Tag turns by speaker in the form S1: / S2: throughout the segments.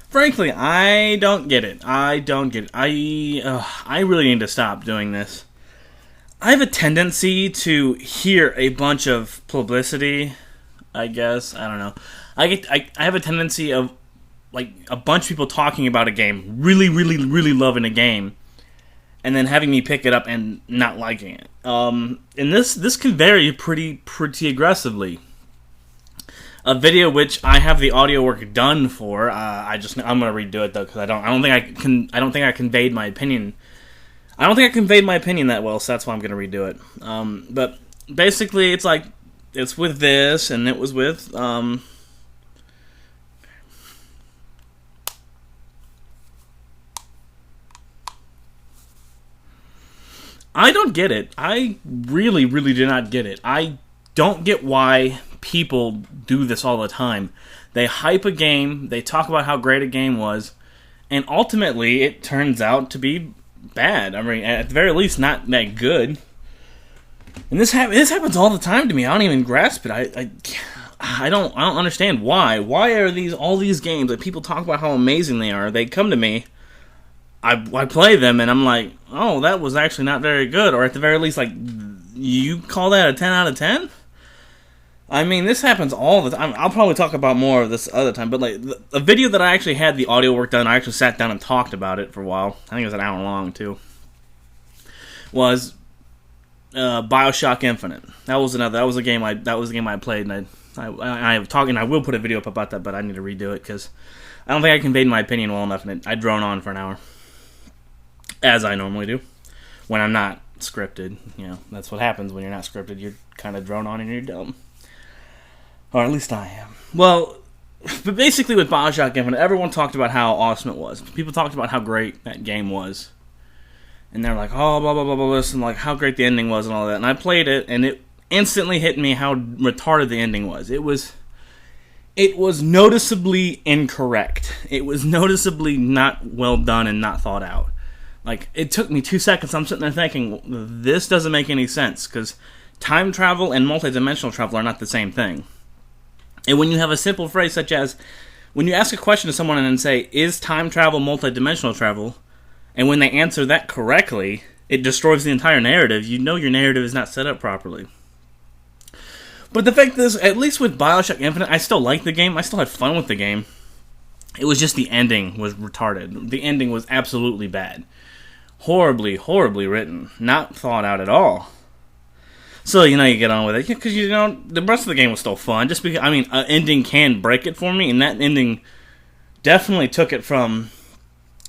S1: Frankly, I don't get it. I don't get it. I really need to stop doing this. I have a tendency to hear a bunch of publicity, I guess. I don't know. I have a tendency of, like, a bunch of people talking about a game, really, really, really loving a game, and then having me pick it up and not liking it. And this can vary pretty aggressively. A video which I have the audio work done for. I'm gonna redo it though because I don't think I conveyed my opinion. I don't think I conveyed my opinion that well, so that's why I'm gonna redo it. But basically, it's with this, and it was with I don't get it. I really, really do not get it. I don't get why people do this all the time. They hype a game, they talk about how great a game was, and ultimately it turns out to be bad. I mean, at the very least, not that good. And this happens all the time to me. I don't even grasp it. I don't understand why. Why are all these games that people talk about how amazing they are? They come to me, I play them, and I'm like, oh, that was actually not very good. Or at the very least, like, you call that a 10 out of 10? I mean, this happens all the time. I'll probably talk about more of this other time, but like a video that I actually had the audio work done, I actually sat down and talked about it for a while. I think it was an hour long too. Was BioShock Infinite. That was a game I played, and I have talked, and I will put a video up about that, but I need to redo it because I don't think I conveyed my opinion well enough, and I drone on for an hour, as I normally do when I'm not scripted. You know, that's what happens when you're not scripted. You're kind of drone on and you're dumb. Or at least I am. Well, but basically with BioShock Infinite, everyone talked about how awesome it was. People talked about how great that game was. And they're like, oh, blah, blah, blah, blah, and like how great the ending was and all that. And I played it, and it instantly hit me how retarded the ending was. It was noticeably incorrect. It was noticeably not well done and not thought out. Like, it took me 2 seconds. I'm sitting there thinking, this doesn't make any sense, because time travel and multidimensional travel are not the same thing. And when you have a simple phrase such as, when you ask a question to someone and then say, is time travel multidimensional travel? And when they answer that correctly, it destroys the entire narrative. You know your narrative is not set up properly. But the fact is, at least with BioShock Infinite, I still liked the game. I still had fun with the game. It was just the ending was retarded. The ending was absolutely bad. Horribly, horribly written. Not thought out at all. So, you get on with it. Because, the rest of the game was still fun. Just because, an ending can break it for me. And that ending definitely took it from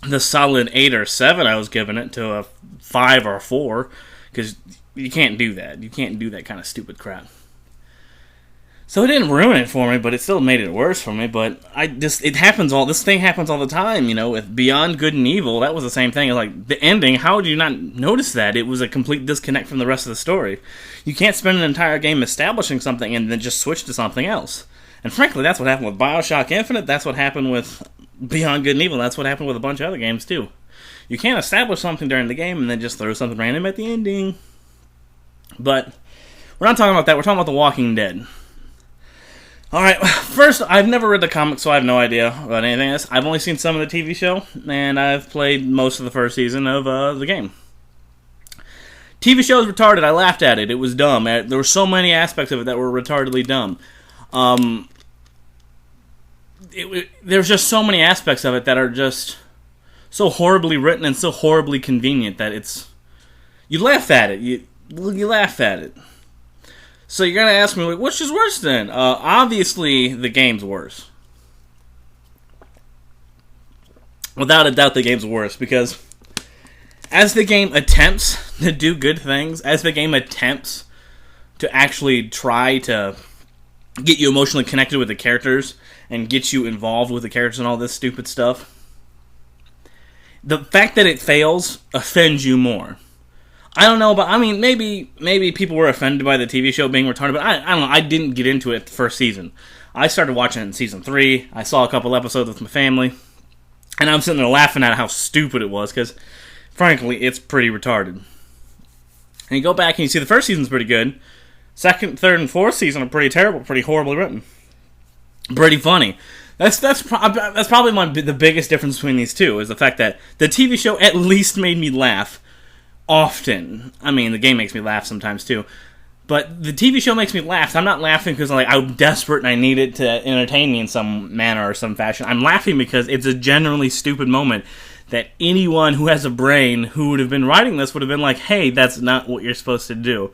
S1: the solid 8 or 7 I was giving it to a 5 or a 4. Because you can't do that. You can't do that kind of stupid crap. So it didn't ruin it for me, but it still made it worse for me. But this thing happens all the time, with Beyond Good and Evil. That was the same thing. It's like, the ending, how did you not notice that? It was a complete disconnect from the rest of the story. You can't spend an entire game establishing something and then just switch to something else. And frankly, that's what happened with BioShock Infinite. That's what happened with Beyond Good and Evil. That's what happened with a bunch of other games, too. You can't establish something during the game and then just throw something random at the ending. But we're not talking about that. We're talking about The Walking Dead. Alright, first, I've never read the comics, so I have no idea about anything else. I've only seen some of the TV show, and I've played most of the first season of the game. TV show is retarded. I laughed at it. It was dumb. There were so many aspects of it that were retardedly dumb. There's just so many aspects of it that are just so horribly written and so horribly convenient that you laugh at it. You laugh at it. So you're going to ask me, like, which is worse then? Obviously, the game's worse. Without a doubt, the game's worse, because as the game attempts to do good things, as the game attempts to actually try to get you emotionally connected with the characters and get you involved with the characters and all this stupid stuff, the fact that it fails offends you more. I don't know, but maybe people were offended by the TV show being retarded, but I don't know. I didn't get into it the first season. I started watching it in season 3. I saw a couple episodes with my family, and I'm sitting there laughing at how stupid it was, because, frankly, it's pretty retarded. And you go back and you see the first season's pretty good. Second, third, and fourth season are pretty terrible, pretty horribly written. Pretty funny. That's probably the biggest difference between these two, is the fact that the TV show at least made me laugh often. I mean, the game makes me laugh sometimes too, but the TV show makes me laugh. I'm not laughing because I'm desperate and I need it to entertain me in some manner or some fashion. I'm laughing because it's a generally stupid moment that anyone who has a brain who would have been writing this would have been like, hey, that's not what you're supposed to do.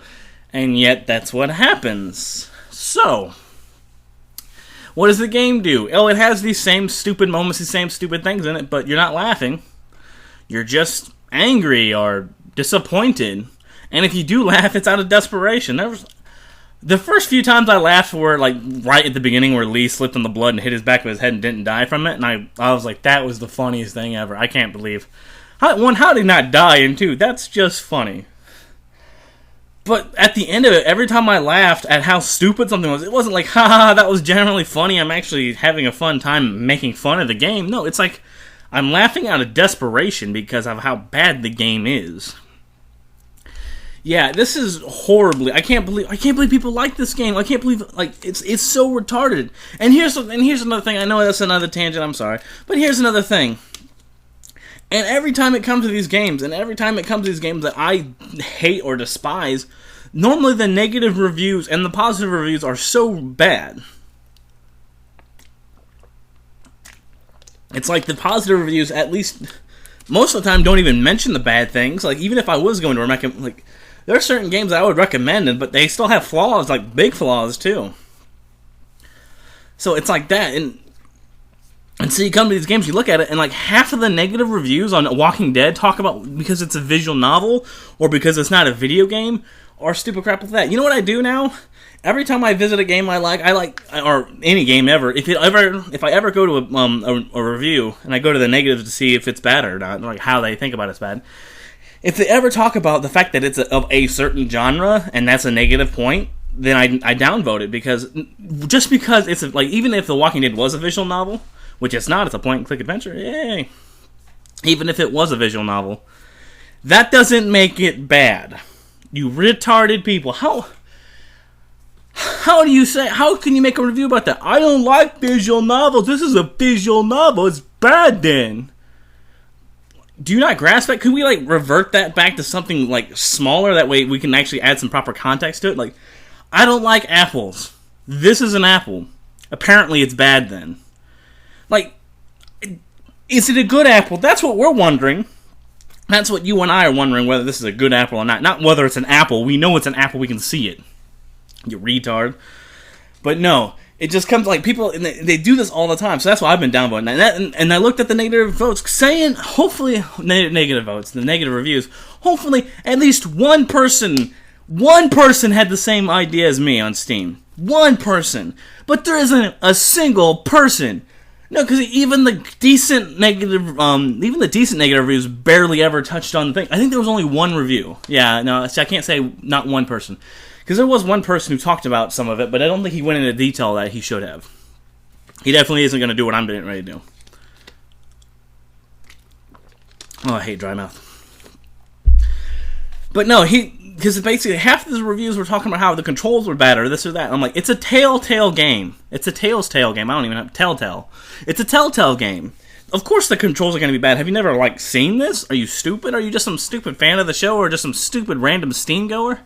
S1: And yet, that's what happens. So, what does the game do? Oh, it has these same stupid moments, these same stupid things in it, but you're not laughing. You're just angry or disappointed. And if you do laugh, it's out of desperation. The first few times I laughed were like right at the beginning where Lee slipped on the blood and hit his back of his head and didn't die from it. And I was like, that was the funniest thing ever. I can't believe. How did he not die? And two, that's just funny. But at the end of it, every time I laughed at how stupid something was, it wasn't like, haha, that was generally funny, I'm actually having a fun time making fun of the game. No, it's like, I'm laughing out of desperation because of how bad the game is. Yeah, this is horribly, I can't believe people like this game. I can't believe, it's so retarded. And here's another thing, I know that's another tangent, I'm sorry, but here's another thing. And every time it comes to these games, that I hate or despise, normally the negative reviews and the positive reviews are so bad. It's like the positive reviews, at least most of the time, don't even mention the bad things. Like, even if I was going to recommend, like, there are certain games that I would recommend, but they still have flaws, like big flaws too. So it's like that, and so you come to these games, you look at it, and like half of the negative reviews on Walking Dead talk about because it's a visual novel or because it's not a video game or stupid crap like that. You know what I do now? Every time I visit a game I like, or any game ever, if I ever go to a review and I go to the negatives to see if it's bad or not, like how they think about it's bad. If they ever talk about the fact that it's of a certain genre and that's a negative point, then I downvote it because just because it's like even if The Walking Dead was a visual novel. Which it's not, it's a point-and-click adventure, yay! Even if it was a visual novel. That doesn't make it bad. You retarded people. How can you make a review about that? I don't like visual novels. This is a visual novel. It's bad then. Do you not grasp that? Could we, revert that back to something, smaller? That way we can actually add some proper context to it? I don't like apples. This is an apple. Apparently it's bad then. Is it a good apple? That's what we're wondering. That's what you and I are wondering, whether this is a good apple or not. Not whether it's an apple. We know it's an apple. We can see it. You retard. But no. It just comes people, and they do this all the time. So that's why I've been downvoting. And I looked at the negative votes, saying, hopefully, negative votes, the negative reviews, hopefully at least one person had the same idea as me on Steam. One person. But there isn't a single person. No, because even the decent negative reviews barely ever touched on the thing. I think there was only one review. Yeah, no, I can't say not one person. Because there was one person who talked about some of it, but I don't think he went into detail that he should have. He definitely isn't going to do what I'm getting ready to do. Oh, I hate dry mouth. But no, because basically half of the reviews were talking about how the controls were bad or this or that. I'm like, it's a Telltale game. It's a Telltale game. I don't even have Telltale. It's a Telltale game. Of course the controls are going to be bad. Have you never, seen this? Are you stupid? Are you just some stupid fan of the show or just some stupid random Steam goer?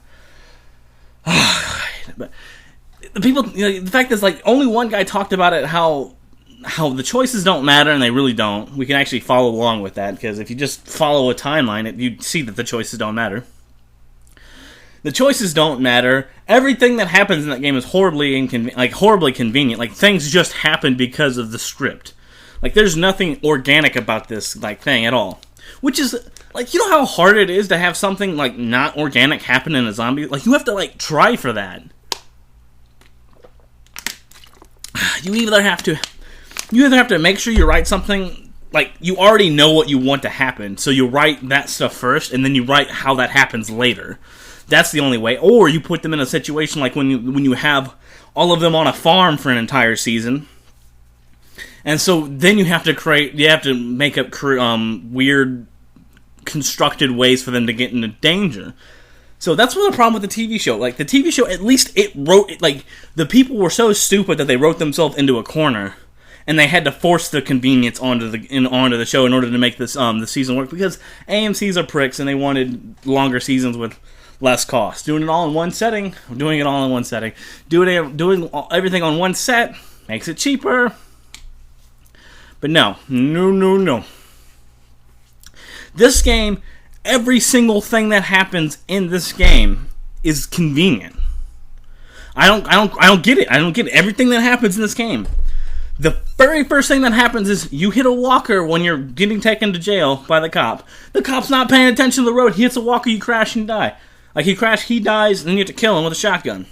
S1: But the people, the fact is, only one guy talked about it, how the choices don't matter, and they really don't. We can actually follow along with that, because if you just follow a timeline, you see that the choices don't matter. The choices don't matter. Everything that happens in that game is horribly convenient. Things just happen because of the script. There's nothing organic about this, thing at all. Which is, you know how hard it is to have something, not organic happen in a zombie? You have to, try for that. You either have to make sure you write something, you already know what you want to happen, so you write that stuff first, and then you write how that happens later. That's the only way. Or you put them in a situation when you have all of them on a farm for an entire season. And so then you have to make up weird constructed ways for them to get into danger. So that's what the problem with the TV show. The TV show, at least the people were so stupid that they wrote themselves into a corner. and they had to force the convenience onto the show in order to make this the season work, because AMC's are pricks and they wanted longer seasons with less cost. Doing it all in one setting, doing everything on one set makes it cheaper. But no. This game, every single thing that happens in this game is convenient. I don't get it. I don't get it. Everything that happens in this game. The very first thing that happens is you hit a walker when you're getting taken to jail by the cop. The cop's not paying attention to the road. He hits a walker, you crash and die. Like, he dies, and then you have to kill him with a shotgun.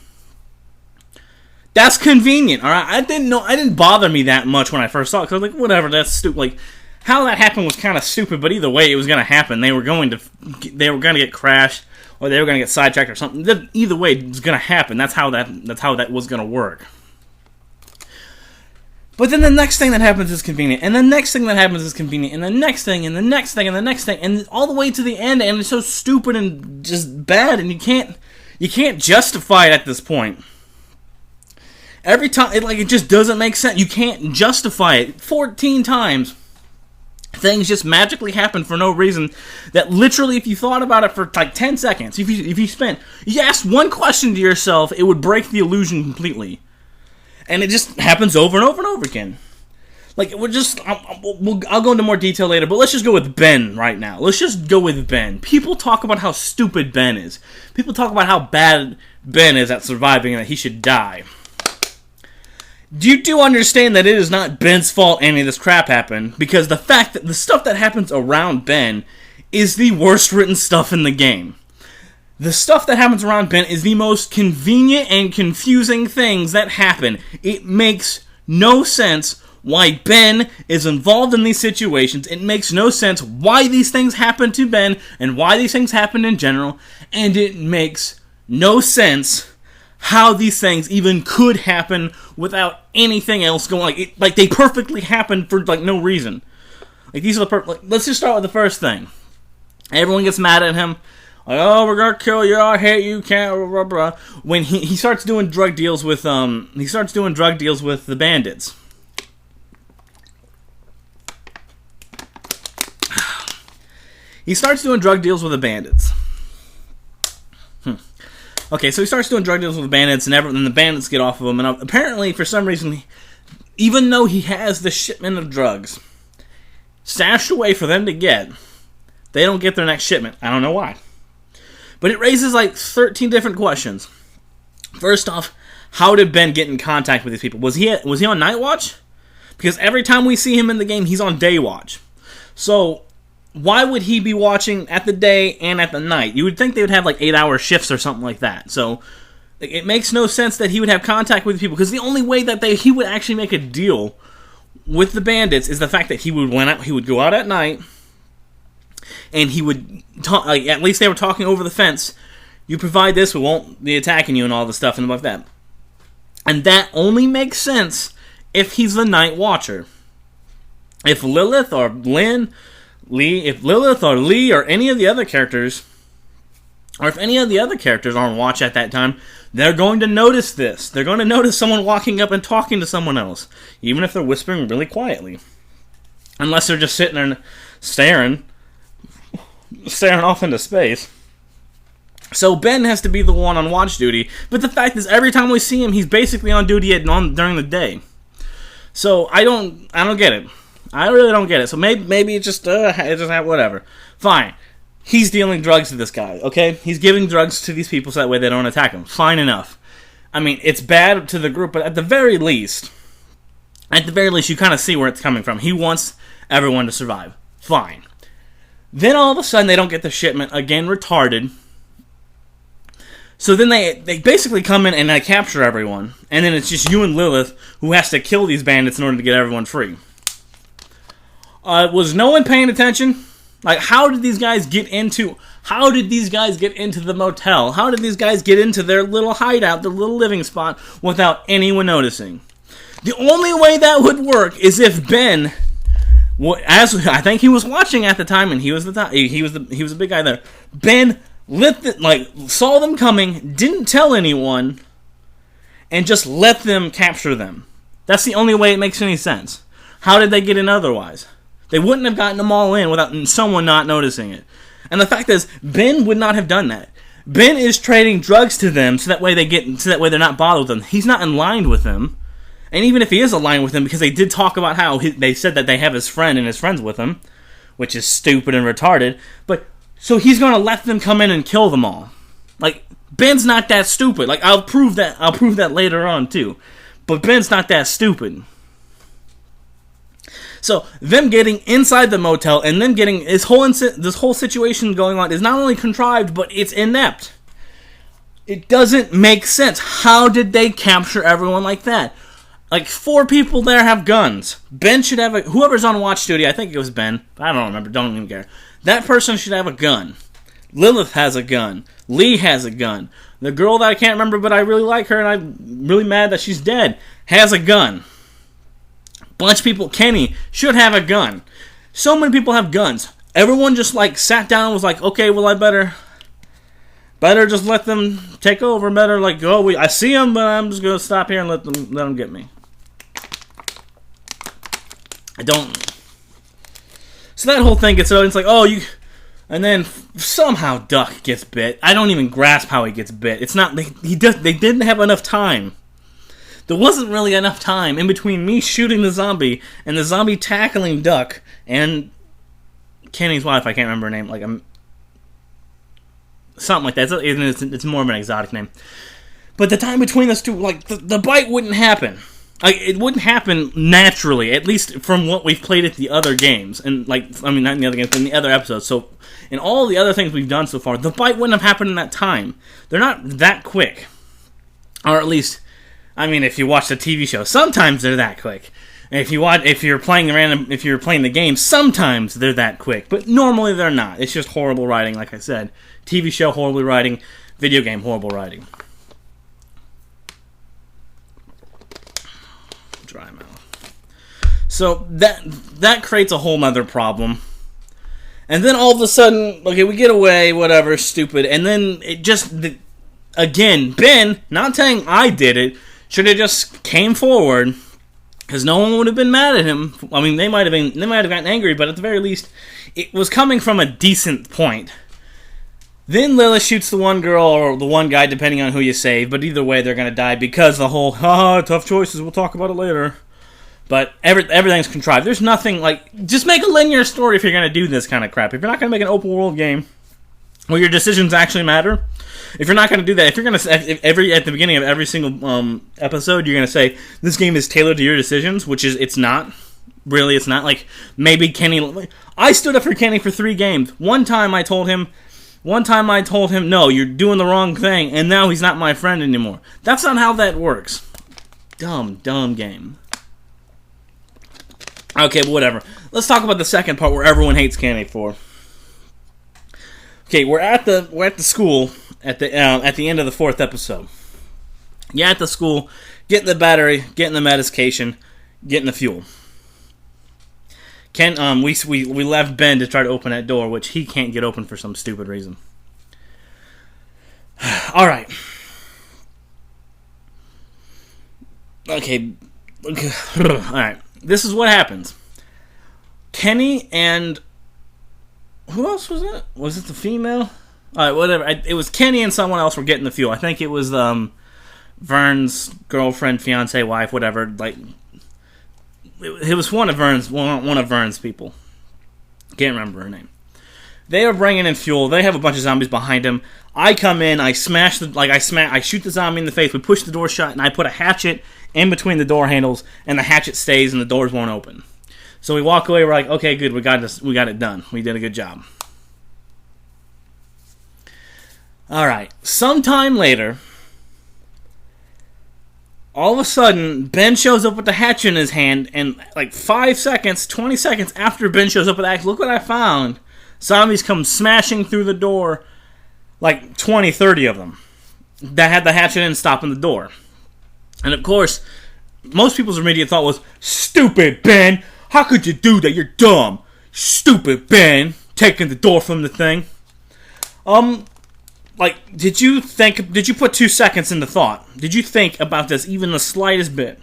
S1: That's convenient, alright? It didn't bother me that much when I first saw it, because I was like, whatever, that's stupid. Like, how that happened was kind of stupid, but either way, it was going to happen. They were going to get crashed, or they were going to get sidetracked or something. Either way, it was going to happen. That's how that was going to work. But then the next thing that happens is convenient, and the next thing that happens is convenient, and the next thing, and the next thing, and the next thing, and all the way to the end, and it's so stupid and just bad, and you can't justify it at this point. Every time, it just doesn't make sense. You can't justify it. 14 times, things just magically happen for no reason, that literally, if you thought about it for like 10 seconds, if you asked one question to yourself, it would break the illusion completely. And it just happens over and over and over again. Like, I'll go into more detail later, but let's just go with Ben right now. Let's just go with Ben. People talk about how stupid Ben is. People talk about how bad Ben is at surviving and that he should die. You do understand that it is not Ben's fault any of this crap happened, because the fact that the stuff that happens around Ben is the worst written stuff in the game. The stuff that happens around Ben is the most convenient and confusing things that happen. It makes no sense why Ben is involved in these situations. It makes no sense why these things happen to Ben and why these things happen in general. And it makes no sense how these things even could happen without anything else going. Like they perfectly happen for like no reason. Like these are let's just start with the first thing. Everyone gets mad at him. Like, oh, we're gonna kill you, I hate you, can't, blah, blah, blah. When he starts doing drug deals with, the bandits. He starts doing drug deals with the bandits. Okay, so he starts doing drug deals with the bandits, and then the bandits get off of him, and apparently, for some reason, even though he has the shipment of drugs stashed away for them to get, they don't get their next shipment. I don't know why. But it raises like 13 different questions. First off, how did Ben get in contact with these people? Was he on night watch? Because every time we see him in the game, he's on day watch. So why would he be watching at the day and at the night? You would think they would have like 8-hour shifts or something like that. So it makes no sense that he would have contact with people, because the only way that he would actually make a deal with the bandits is the fact that he would go out at night. And he would talk, like, at least they were talking over the fence. You provide this, we won't be attacking you and all the stuff and like that. And that only makes sense if he's the night watcher. If Lilith or Lee or any of the other characters, or if any of the other characters are on watch at that time, they're going to notice this. They're going to notice someone walking up and talking to someone else, even if they're whispering really quietly. Unless they're just sitting there staring off into space. So Ben has to be the one on watch duty, but the fact is, every time we see him, he's basically on duty during the day. So I don't get it. I really don't get it. So maybe it just whatever. Fine. He's dealing drugs to this guy, okay? He's giving drugs to these people so that way they don't attack him. Fine enough. I mean, it's bad to the group, but at the very least, you kind of see where it's coming from. He wants everyone to survive. Fine. Then all of a sudden, they don't get the shipment, again retarded. So then they basically come in and they capture everyone. And then it's just you and Lilith who has to kill these bandits in order to get everyone free. Was no one paying attention? Like, how did these guys get into the motel? How did these guys get into their little hideout, their little living spot, without anyone noticing? The only way that would work is if Ben, as I think he was watching at the time, and he was the big guy there. Ben saw them coming, didn't tell anyone, and just let them capture them. That's the only way it makes any sense. How did they get in otherwise? They wouldn't have gotten them all in without someone not noticing it. And the fact is, Ben would not have done that. Ben is trading drugs to them so that way they're not bothered with them. He's not in line with them. And even if he is aligned with them, because they did talk about how they said that they have his friend and his friend's with him, which is stupid and retarded. But so he's going to let them come in and kill them all. Like, Ben's not that stupid. Like, I'll prove that later on too. But Ben's not that stupid. So them getting inside the motel and them getting this whole situation going on is not only contrived, but it's inept. It doesn't make sense. How did they capture everyone like that? Like, 4 people there have guns. Ben should have whoever's on watch duty, I think it was Ben. I don't remember, don't even care. That person should have a gun. Lilith has a gun. Lee has a gun. The girl that I can't remember, but I really like her and I'm really mad that she's dead, has a gun. Bunch of people, Kenny, should have a gun. So many people have guns. Everyone just, like, sat down and was like, okay, well, I better just let them take over. Better, like, I see them, but I'm just going to stop here and let them get me. So that whole thing gets, it's like, and then somehow Duck gets bit. I don't even grasp how he gets bit. It's not, they didn't have enough time. There wasn't really enough time in between me shooting the zombie and the zombie tackling Duck and Kenny's wife. I can't remember her name. Like, something like that. It's more of an exotic name. But the time between those two, like, the bite wouldn't happen. Like, it wouldn't happen naturally, at least from what we've played at the other games. And, like, I mean, not in the other games, but in the other episodes. So, in all the other things we've done so far, the bite wouldn't have happened in that time. They're not that quick. Or at least, I mean, if you watch the TV show, sometimes they're that quick. And if you're playing the game, sometimes they're that quick. But normally they're not. It's just horrible writing, like I said. TV show, horrible writing. Video game, horrible writing. Dry mouth. So that creates a whole nother problem. And then all of a sudden, okay, we get away, whatever, stupid. And then it just, again, Ben, not saying I did it, should have just came forward, because no one would have been mad at him. I mean, they might have gotten angry, but at the very least, it was coming from a decent point. Then Lilith shoots the one girl or the one guy, depending on who you save. But either way, they're going to die because the whole, tough choices, we'll talk about it later. But everything's contrived. There's nothing, like, just make a linear story if you're going to do this kind of crap. If you're not going to make an open world game where your decisions actually matter, if you're not going to do that, if you're going to, at the beginning of every single episode, you're going to say, this game is tailored to your decisions, which is, it's not. Really, it's not. Like, maybe Kenny, I stood up for Kenny for 3 games. One time I told him, no, you're doing the wrong thing, and now he's not my friend anymore. That's not how that works. Dumb game. Okay, but whatever. Let's talk about the second part where everyone hates Kenny for. Okay, we're at the school at the end of the 4th episode. Yeah, at the school, getting the battery, getting the medication, getting the fuel. We left Ben to try to open that door, which he can't get open for some stupid reason. All right. Okay. All right. This is what happens. Kenny and who else was it? Was it the female? All right, whatever. It was Kenny and someone else were getting the fuel. I think it was Vern's girlfriend, fiance, wife, whatever. Like. It was one of Vern's people. Can't remember her name. They are bringing in fuel. They have a bunch of zombies behind them. I come in. I shoot the zombie in the face. We push the door shut, and I put a hatchet in between the door handles, and the hatchet stays, and the doors won't open. So we walk away. We're like, okay, good. We got this. We got it done. We did a good job. All right. Sometime later, all of a sudden, Ben shows up with the hatchet in his hand, and like 20 seconds after Ben shows up with the axe, look what I found. Zombies come smashing through the door, like 20, 30 of them, that had the hatchet in stopping the door. And of course, most people's immediate thought was, stupid Ben, how could you do that? You're dumb. Stupid Ben, taking the door from the thing. Like, did you put 2 seconds into thought? Did you think about this even the slightest bit?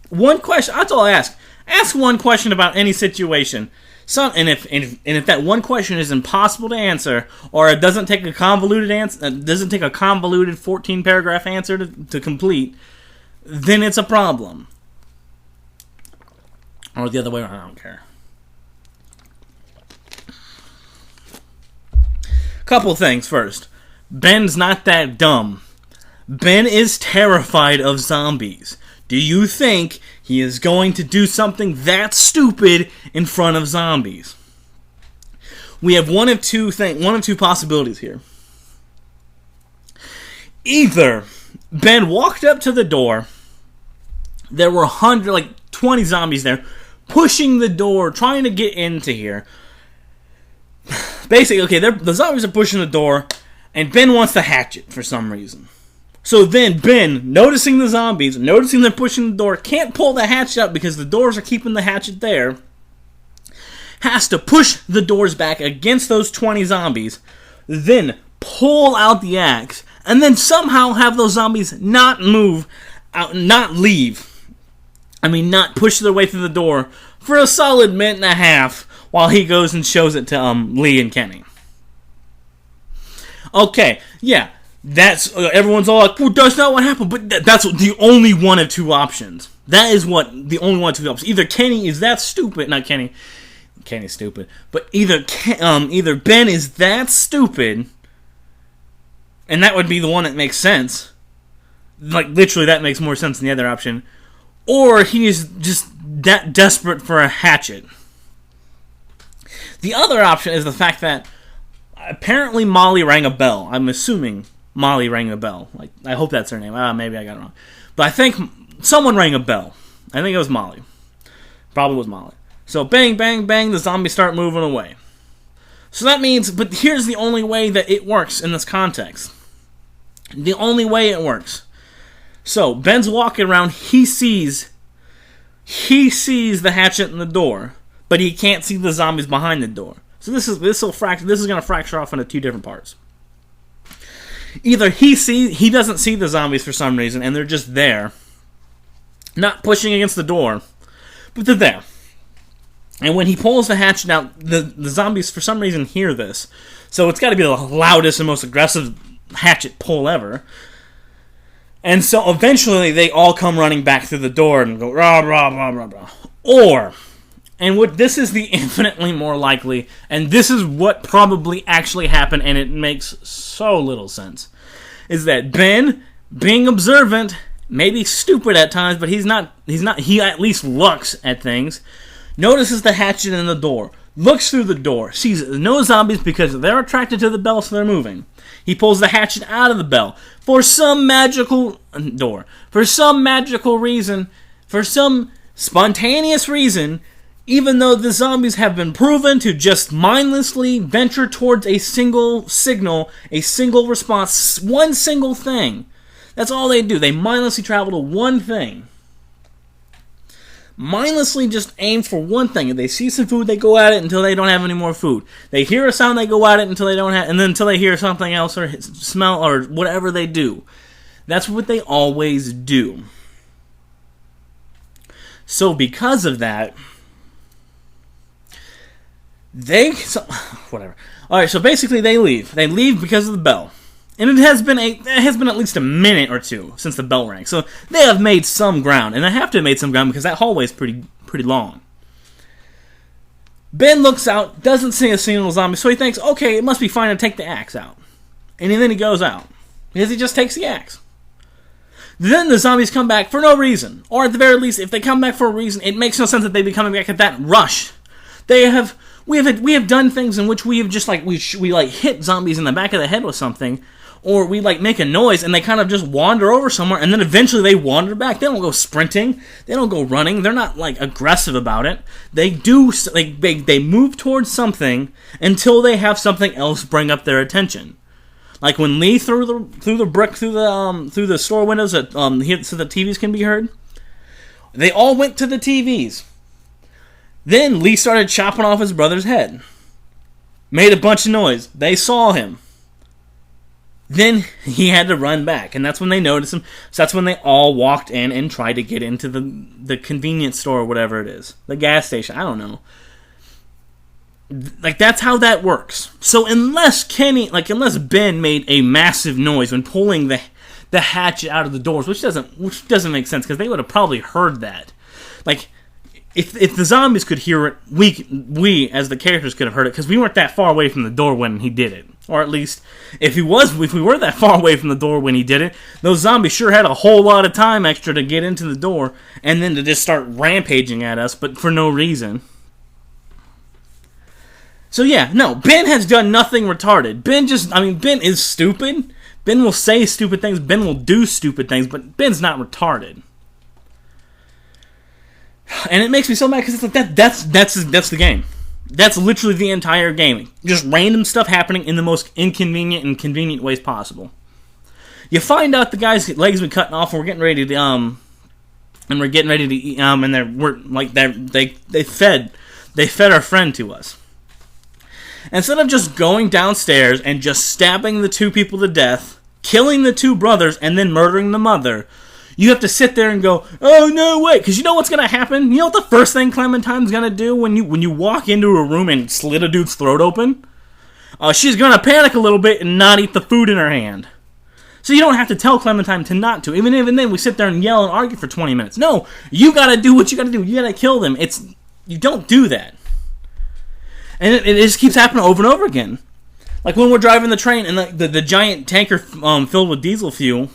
S1: One question, that's all I ask. Ask one question about any situation. And if that one question is impossible to answer, or it doesn't take a convoluted 14-paragraph answer to complete, then it's a problem. Or the other way around, I don't care. Couple things first. Ben's not that dumb. Ben is terrified of zombies. Do you think he is going to do something that stupid in front of zombies? We have one of two possibilities here. Either Ben walked up to the door, there were 20 zombies there, pushing the door, trying to get into here. Basically, okay, the zombies are pushing the door, and Ben wants the hatchet for some reason. So then Ben, noticing the zombies, noticing they're pushing the door, can't pull the hatchet out because the doors are keeping the hatchet there, has to push the doors back against those 20 zombies, then pull out the axe, and then somehow have those zombies not move, not push their way through the door for a solid minute and a half while he goes and shows it to Lee and Kenny. Okay, yeah. That's everyone's all like, well, that's not what happened, but that's the only one of two options. That is the only one of two options. Either Kenny is that stupid, not Kenny. Kenny's stupid, but either Ben is that stupid, and that would be the one that makes sense. Like literally, that makes more sense than the other option, or he is just that desperate for a hatchet. The other option is the fact that apparently Molly rang a bell. I'm assuming Molly rang a bell. I hope that's her name. Maybe I got it wrong. But I think someone rang a bell. I think it was Molly. Probably was Molly. So bang, bang, bang, the zombies start moving away. So that means, but here's the only way that it works in this context. The only way it works. So Ben's walking around, he sees the hatchet in the door, but he can't see the zombies behind the door. So this is going to fracture off into two different parts. Either he doesn't see the zombies for some reason, and they're just there, not pushing against the door, but they're there. And when he pulls the hatchet out, the zombies for some reason hear this. So it's got to be the loudest and most aggressive hatchet pull ever. And so eventually they all come running back through the door and go rah rah rah rah rah. Or, and what this is the infinitely more likely, and this is what probably actually happened, and it makes so little sense, is that Ben, being observant, maybe stupid at times, but he at least looks at things, notices the hatchet in the door, looks through the door, sees no zombies because they're attracted to the bell, so they're moving. He pulls the hatchet out of the bell for some magical reason, for some spontaneous reason, even though the zombies have been proven to just mindlessly venture towards a single signal, a single response, one single thing. That's all they do. They mindlessly travel to one thing. Mindlessly just aim for one thing. If they see some food, they go at it until they don't have any more food. They hear a sound, they go at it until they don't have, and then until they hear something else or smell or whatever they do. That's what they always do. So because of that, whatever. All right, so basically they leave. They leave because of the bell. And it has been at least a minute or two since the bell rang. So they have made some ground. And they have to have made some ground because that hallway is pretty long. Ben looks out, doesn't see a single zombie, so he thinks, okay, it must be fine to take the axe out. And then he goes out. Because he just takes the axe. Then the zombies come back for no reason. Or at the very least, if they come back for a reason, it makes no sense that they'd be coming back at that rush. We have done things in which we have just we hit zombies in the back of the head with something, or we make a noise and they kind of just wander over somewhere, and then eventually they wander back. They don't go sprinting, they don't go running, they're not aggressive about it. They they move towards something until they have something else bring up their attention. Like when Lee threw the brick through the store windows so the TVs can be heard. They all went to the TVs. Then Lee started chopping off his brother's head. Made a bunch of noise. They saw him. Then he had to run back, and that's when they noticed him. So that's when they all walked in and tried to get into the convenience store or whatever it is. The gas station, I don't know. Like, that's how that works. So unless Ben made a massive noise when pulling the hatchet out of the doors, which doesn't make sense, because they would have probably heard that. Like, if the zombies could hear it, we as the characters could have heard it, because we weren't that far away from the door when he did it. Or at least, if we were that far away from the door when he did it, those zombies sure had a whole lot of time extra to get into the door, and then to just start rampaging at us, but for no reason. So yeah, no, Ben has done nothing retarded. Ben is stupid. Ben will say stupid things, Ben will do stupid things, but Ben's not retarded. And it makes me so mad, because it's like, that's the game. That's literally the entire game. Just random stuff happening in the most inconvenient and convenient ways possible. You find out the guy's legs been cutting off, and we're getting ready to eat, and they fed our friend to us. Instead of just going downstairs and just stabbing the two people to death, killing the two brothers, and then murdering the mother, you have to sit there and go, oh, no, wait, because you know what's going to happen? You know what the first thing Clementine's going to do when you walk into a room and slit a dude's throat open? She's going to panic a little bit and not eat the food in her hand. So you don't have to tell Clementine to not to. Even then, we sit there and yell and argue for 20 minutes. No, you got to do what you got to do. You got to kill them. You don't do that. And it just keeps happening over and over again. Like when we're driving the train and the giant tanker filled with diesel fuel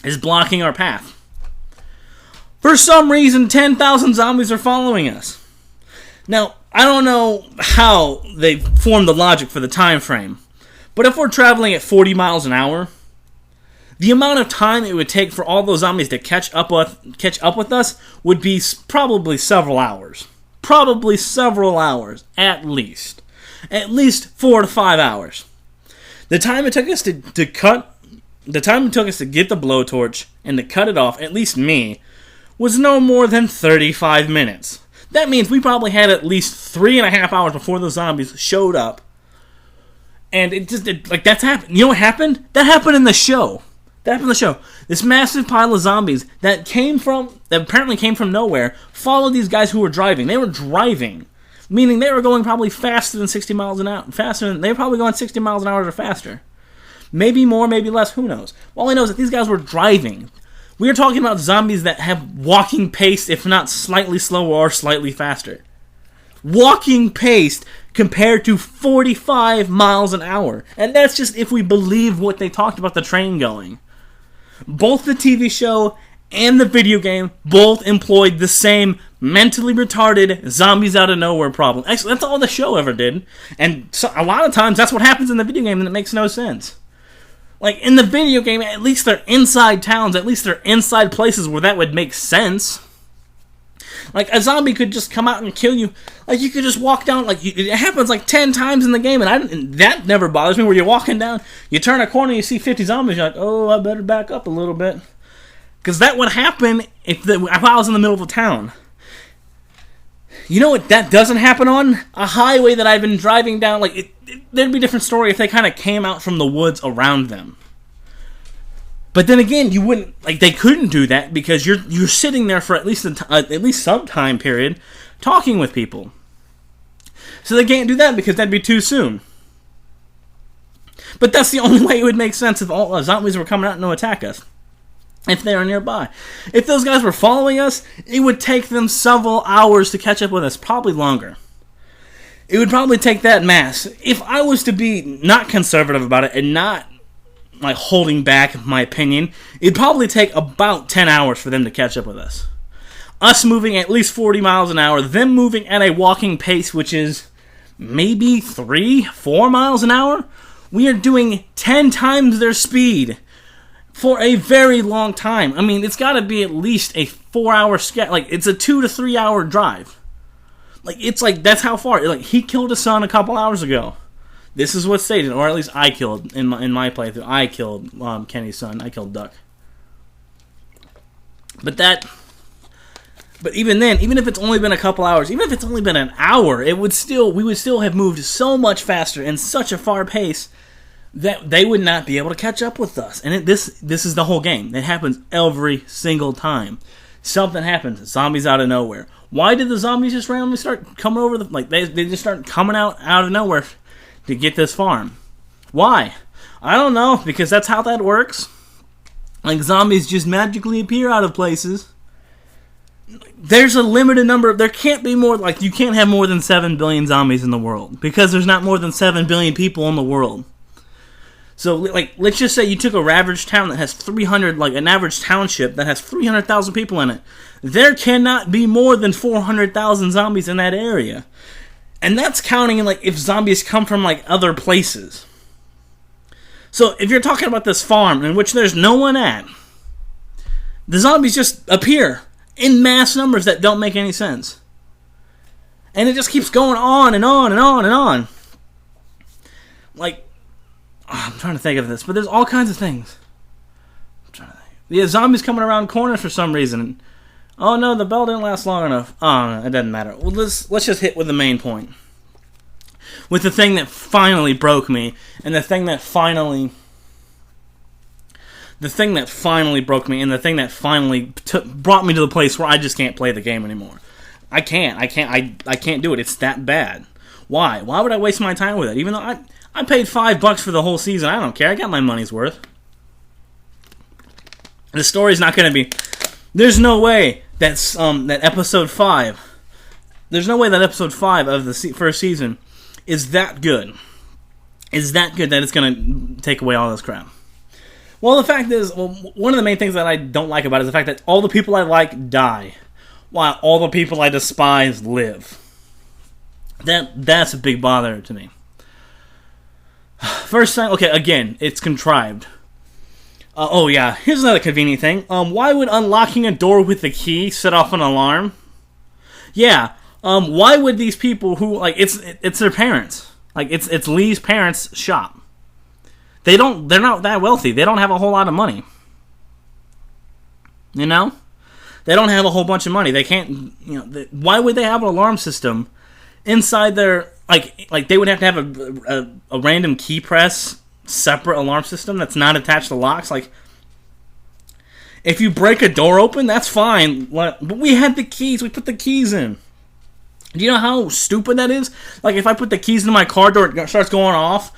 S1: is blocking our path. For some reason, 10,000 zombies are following us. Now, I don't know how they formed the logic for the time frame, but if we're traveling at 40 miles an hour, the amount of time it would take for all those zombies to catch up with us would be probably several hours. Probably several hours, at least. At least 4 to 5 hours. The time it took us to get the blowtorch and to cut it off, at least me, was no more than 35 minutes. That means we probably had at least 3.5 hours before the zombies showed up. And that's happened. You know what happened? That happened in the show. This massive pile of zombies that apparently came from nowhere, followed these guys who were driving. They were driving, meaning they were going probably faster than 60 miles an hour. They were probably going 60 miles an hour or faster. Maybe more, maybe less, who knows? All I know is that these guys were driving. We are talking about zombies that have walking pace, if not slightly slower or slightly faster. Walking pace compared to 45 miles an hour. And that's just if we believe what they talked about the train going. Both the TV show and the video game both employed the same mentally retarded zombies out of nowhere problem. Actually, that's all the show ever did. And so, a lot of times that's what happens in the video game and it makes no sense. Like, in the video game, at least they're inside towns, at least they're inside places where that would make sense. Like, a zombie could just come out and kill you. Like, you could just walk down, it happens like 10 times in the game, and that never bothers me, where you're walking down, you turn a corner, you see 50 zombies, you're like, oh, I better back up a little bit. Because that would happen if I was in the middle of a town. You know what that doesn't happen on? A highway that I've been driving down, there'd be a different story if they kind of came out from the woods around them. But then again, you wouldn't, they couldn't do that because you're sitting there for at least some time period talking with people. So they can't do that because that'd be too soon. But that's the only way it would make sense if all zombies were coming out to attack us. If they were nearby. If those guys were following us, it would take them several hours to catch up with us, probably longer. It would probably take that mass. If I was to be not conservative about it and not holding back my opinion, it'd probably take about 10 hours for them to catch up with us. Us moving at least 40 miles an hour, them moving at a walking pace which is maybe 3-4 miles an hour, we are doing 10 times their speed for a very long time. I mean, it's got to be at least a 4-hour it's a 2 to 3 hour drive. That's how far. He killed his son a couple hours ago. This is what's stated, or at least I killed in my playthrough. I killed Kenny's son. I killed Duck. But even then, even if it's only been a couple hours, even if it's only been an hour, we would still have moved so much faster and such a far pace that they would not be able to catch up with us. And this is the whole game. It happens every single time. Something happens. Zombies out of nowhere. Why did the zombies just randomly start coming over? They just start coming out of nowhere to get this farm. Why? I don't know, because that's how that works. Like, zombies just magically appear out of places. There's a limited number. There can't be more, like, you can't have more than 7 billion zombies in the world, because there's not more than 7 billion people in the world. So, like, let's just say you took a ravaged town that has 300, like, an average township that has 300,000 people in it. There cannot be more than 400,000 zombies in that area. And that's counting, like, if zombies come from, like, other places. So, if you're talking about this farm in which there's no one at, the zombies just appear in mass numbers that don't make any sense. And it just keeps going on and on and on and on. Like, I'm trying to think of this, but there's all kinds of things. I'm trying to think. Yeah, zombies coming around corners for some reason. Oh no, the bell didn't last long enough. Oh, no, it doesn't matter. Well, let's just hit with the main point. With the thing that finally broke me, and the thing that finally broke me, and the thing that finally brought me to the place where I just can't play the game anymore. I can't do it. It's that bad. Why? Why would I waste my time with it? Even though I paid $5 for the whole season. I don't care. I got my money's worth. The story's not going to be... There's no way that episode 5... There's no way that episode 5 of the first season is that good. Is that good that it's going to take away all this crap. Well, the fact is... one of the main things that I don't like about it is the fact that all the people I like die, while all the people I despise live. That's a big bother to me. First thing, okay, again, it's contrived. Oh yeah, here's another convenient thing. Why would unlocking a door with a key set off an alarm? Yeah, why would these people who, like, it's their parents. Like, it's Lee's parents' shop. They're not that wealthy. They don't have a whole lot of money. You know? They don't have a whole bunch of money. They can't, why would they have an alarm system inside their, like they would have to have a random key press separate alarm system that's not attached to locks? Like, if you break a door open, that's fine. But we had the keys. We put the keys in. Do you know how stupid that is? Like, if I put the keys in my car door, it starts going off.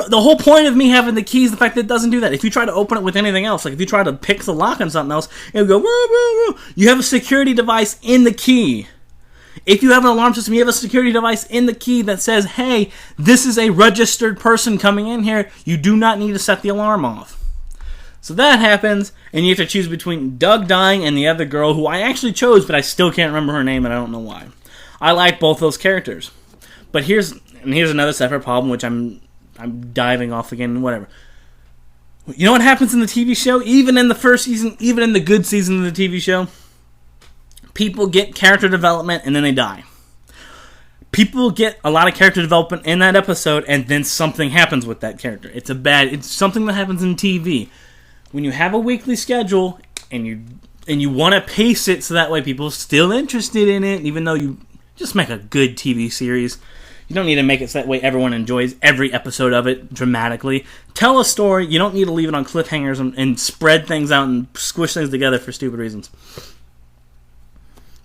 S1: The whole point of me having the keys, the fact that it doesn't do that. If you try to open it with anything else, like if you try to pick the lock on something else, it'll go. You have a security device in the key. If you have an alarm system, you have a security device in the key that says, hey, this is a registered person coming in here. You do not need to set the alarm off. So that happens, and you have to choose between Doug dying and the other girl, who I actually chose, but I still can't remember her name, and I don't know why. I like both those characters. But here's another separate problem, which I'm diving off again, whatever. You know what happens in the TV show? Even in the first season, even in the good season of the TV show, people get character development and then they die. People get a lot of character development in that episode, and then something happens with that character. It's something that happens in TV. When you have a weekly schedule and you want to pace it so that way people are still interested in it, even though you just make a good TV series. You don't need to make it so that way everyone enjoys every episode of it dramatically. Tell a story. You don't need to leave it on cliffhangers and spread things out and squish things together for stupid reasons.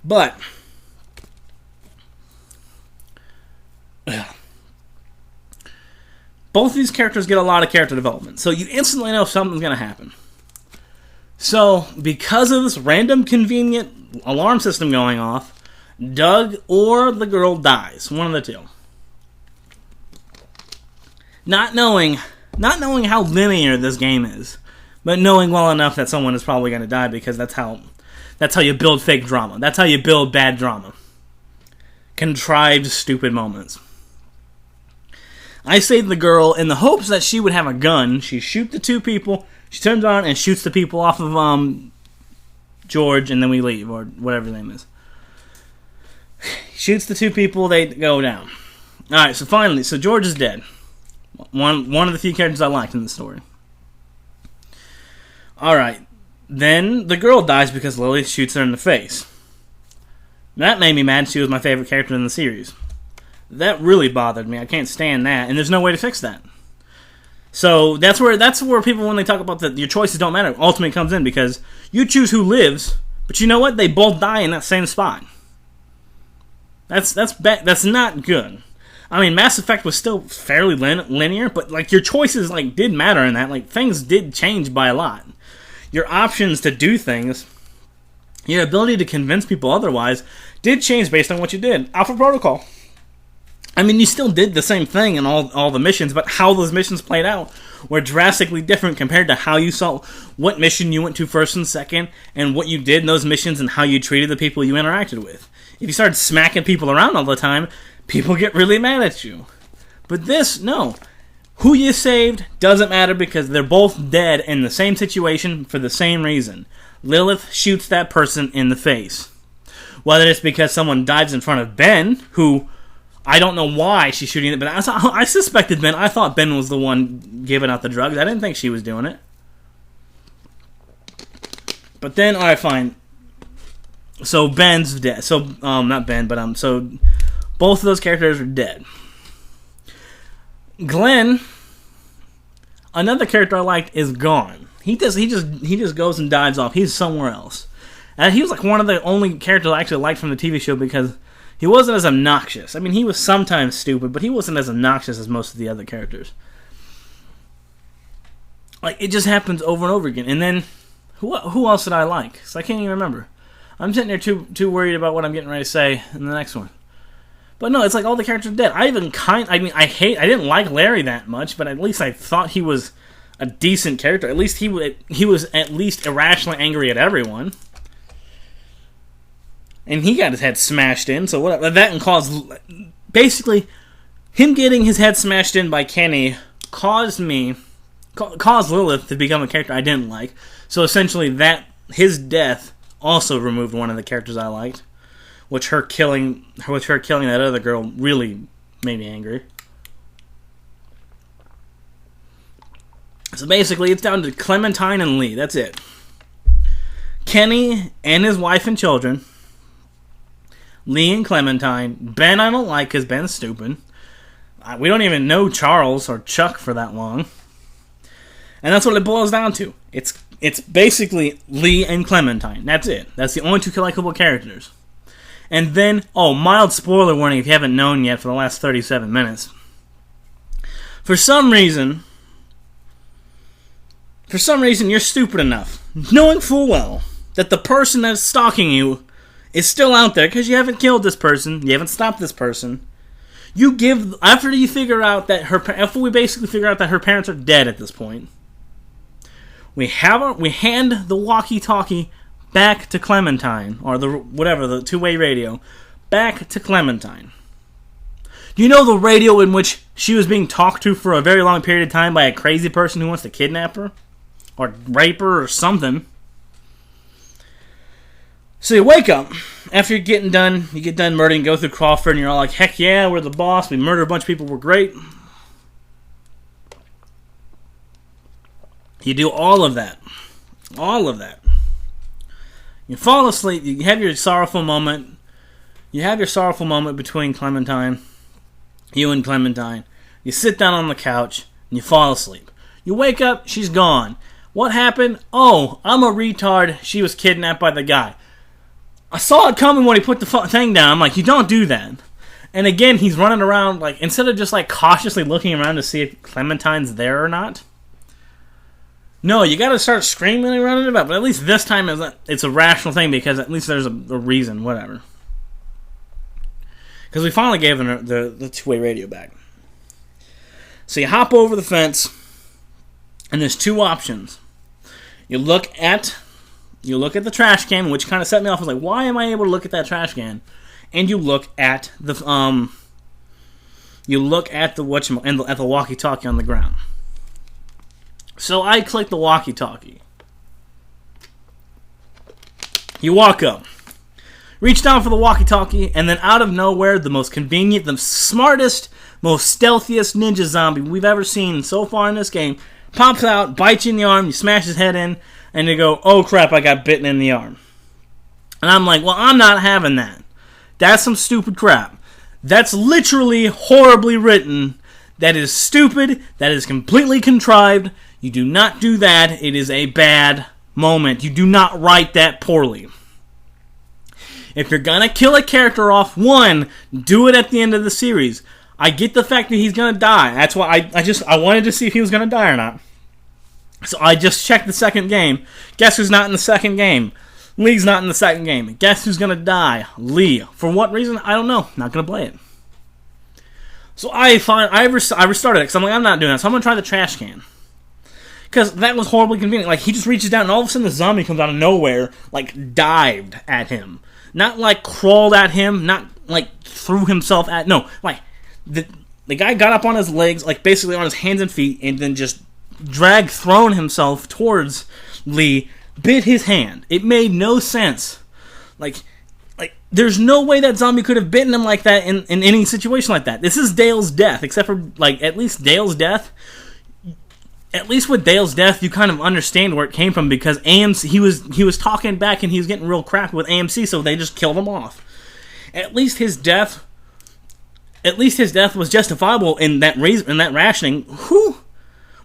S1: But both these characters get a lot of character development, so you instantly know something's going to happen. So, because of this random convenient alarm system going off, Doug or the girl dies. One of the two. Not knowing how linear this game is, but knowing well enough that someone is probably going to die, because that's how you build fake drama. That's how you build bad drama. Contrived, stupid moments. I saved the girl in the hopes that she would have a gun. She shoots the two people. She turns on and shoots the people off of George, and then we leave, or whatever his name is. Shoots the two people, they go down. Alright, so finally, George is dead. One of the few characters I liked in the story. Alright, then the girl dies because Lily shoots her in the face. That made me mad. She was my favorite character in the series. That really bothered me. I can't stand that, and there's no way to fix that. So that's where people, when they talk about that your choices don't matter, ultimately comes in, because you choose who lives, but you know what? They both die in that same spot. That's not good. I mean, Mass Effect was still fairly linear, but like your choices like did matter in that. Like things did change by a lot. Your options to do things, your ability to convince people otherwise, did change based on what you did. Alpha Protocol. I mean, you still did the same thing in all the missions, but how those missions played out were drastically different compared to how you saw what mission you went to first and second, and what you did in those missions and how you treated the people you interacted with. If you started smacking people around all the time, people get really mad at you. But this, no. Who you saved doesn't matter because they're both dead in the same situation for the same reason. Lilith shoots that person in the face. Whether it's because someone dives in front of Ben, who I don't know why she's shooting it, but I suspected Ben. I thought Ben was the one giving out the drugs. I didn't think she was doing it. But then, alright, fine. So Ben's dead. So, not Ben, but so both of those characters are dead. Glenn, another character I liked, is gone. He just goes and dives off. He's somewhere else. And he was like one of the only characters I actually liked from the TV show because he wasn't as obnoxious. I mean, he was sometimes stupid, but he wasn't as obnoxious as most of the other characters. Like, it just happens over and over again. And then, who else did I like? So I can't even remember. I'm sitting there too worried about what I'm getting ready to say in the next one. But no, it's like all the characters are dead. I didn't like Larry that much, but at least I thought he was a decent character. At least he was at least irrationally angry at everyone. And he got his head smashed in, so whatever. That basically, him getting his head smashed in by Kenny caused Lilith to become a character I didn't like. So essentially, his death also removed one of the characters I liked, which her killing that other girl really made me angry. So basically, it's down to Clementine and Lee. That's it. Kenny and his wife and children. Lee and Clementine. Ben I don't like because Ben's stupid. We don't even know Charles or Chuck for that long. And that's what it boils down to. It's basically Lee and Clementine. That's it. That's the only two likable characters. And then, mild spoiler warning if you haven't known yet for the last 37 minutes. For some reason, you're stupid enough, knowing full well that the person that's stalking you is still out there because you haven't killed this person, you haven't stopped this person. After we figure out that her parents are dead at this point, we hand the walkie-talkie back to Clementine, or the two-way radio, back to Clementine. You know the radio in which she was being talked to for a very long period of time by a crazy person who wants to kidnap her? Or rape her or something. So you wake up, after you get done murdering, go through Crawford, and you're all like, heck yeah, we're the boss, we murdered a bunch of people, we're great. You do all of that. You fall asleep, you have your sorrowful moment. Between Clementine, you and Clementine. You sit down on the couch, and you fall asleep. You wake up, she's gone. What happened? Oh, I'm a retard. She was kidnapped by the guy. I saw it coming when he put the thing down. I'm like, you don't do that. And again, he's running around, like, instead of just, like, cautiously looking around to see if Clementine's there or not. No, you gotta start screaming and running about. But at least this time it's a rational thing because at least there's a reason, whatever. Because we finally gave them the two-way radio back. So you hop over the fence, and there's two options. You look at the trash can, which kind of set me off. I was like, why am I able to look at that trash can? And you look at the walkie-talkie on the ground. So I click the walkie-talkie. You walk up, reach down for the walkie-talkie, and then out of nowhere, the most convenient, the smartest, most stealthiest ninja zombie we've ever seen so far in this game pops out, bites you in the arm, you smash his head in, and you go, oh crap, I got bitten in the arm. And I'm like, well, I'm not having that. That's some stupid crap. That's literally horribly written. That is stupid. That is completely contrived. You do not do that. It is a bad moment. You do not write that poorly. If you're gonna kill a character off, one, do it at the end of the series. I get the fact that he's gonna die. That's why I wanted to see if he was gonna die or not. So I just checked the second game. Guess who's not in the second game? Lee's not in the second game. Guess who's gonna die? Lee. For what reason? I don't know. Not gonna play it. So I restarted it because I'm like, I'm not doing that. So I'm gonna try the trash can. Because that was horribly convenient. Like, he just reaches down and all of a sudden the zombie comes out of nowhere, like, dived at him. Not, like, crawled at him, not, like, threw himself at... No, like, the guy got up on his legs, like, basically on his hands and feet, and then just thrown himself towards Lee, bit his hand. It made no sense. Like, there's no way that zombie could have bitten him like that in any situation like that. This is Dale's death, except for, like, at least Dale's death... At least with Dale's death, you kind of understand where it came from because AMC he was talking back and he was getting real crappy with AMC, so they just killed him off. At least his death was justifiable in that rationing.